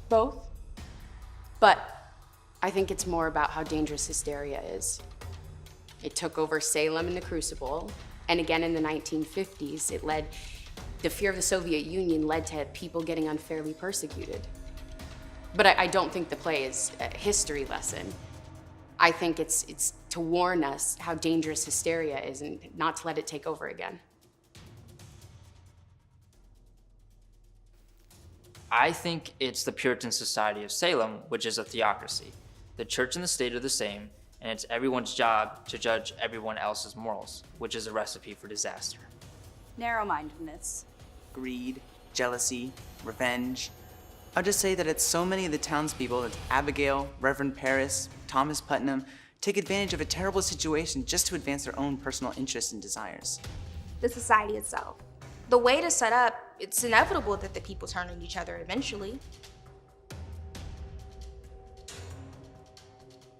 Both. But I think it's more about how dangerous hysteria is. It took over Salem and the Crucible, and again in the 1950s, the fear of the Soviet Union led to people getting unfairly persecuted. But I don't think the play is a history lesson. I think it's to warn us how dangerous hysteria is and not to let it take over again. I think it's the Puritan Society of Salem, which is a theocracy. The church and the state are the same, and it's everyone's job to judge everyone else's morals, which is a recipe for disaster. Narrow-mindedness. Greed, jealousy, revenge. I'll just say that it's so many of the townspeople that Abigail, Reverend Paris, Thomas Putnam take advantage of a terrible situation just to advance their own personal interests and desires. The society itself. The way it is set up, it's inevitable that the people turn on each other eventually.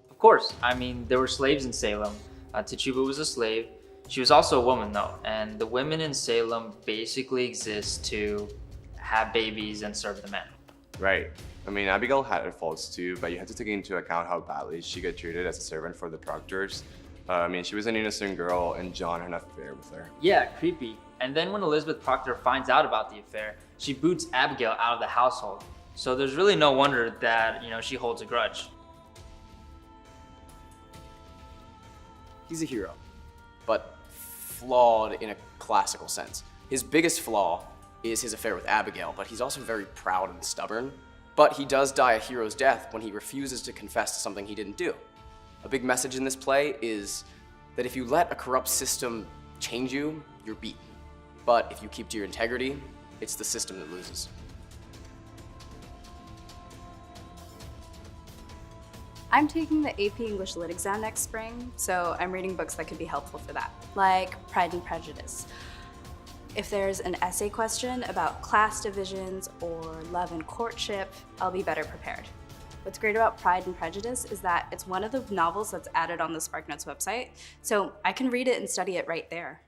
Of course, I mean, there were slaves in Salem. Tituba was a slave. She was also a woman, though, and the women in Salem basically exist to have babies and serve the men. Right. I mean, Abigail had her faults too, but you have to take into account how badly she got treated as a servant for the Proctors. I mean, she was an innocent girl, and John had an affair with her. Yeah, creepy. And then when Elizabeth Proctor finds out about the affair, she boots Abigail out of the household. So there's really no wonder that, she holds a grudge. He's a hero, but flawed in a classical sense. His biggest flaw is his affair with Abigail, but he's also very proud and stubborn. But he does die a hero's death when he refuses to confess to something he didn't do. A big message in this play is that if you let a corrupt system change you, you're beaten. But if you keep to your integrity, it's the system that loses. I'm taking the AP English Lit exam next spring, so I'm reading books that could be helpful for that, like Pride and Prejudice. If there's an essay question about class divisions or love and courtship, I'll be better prepared. What's great about Pride and Prejudice is that it's one of the novels that's added on the SparkNotes website, so I can read it and study it right there.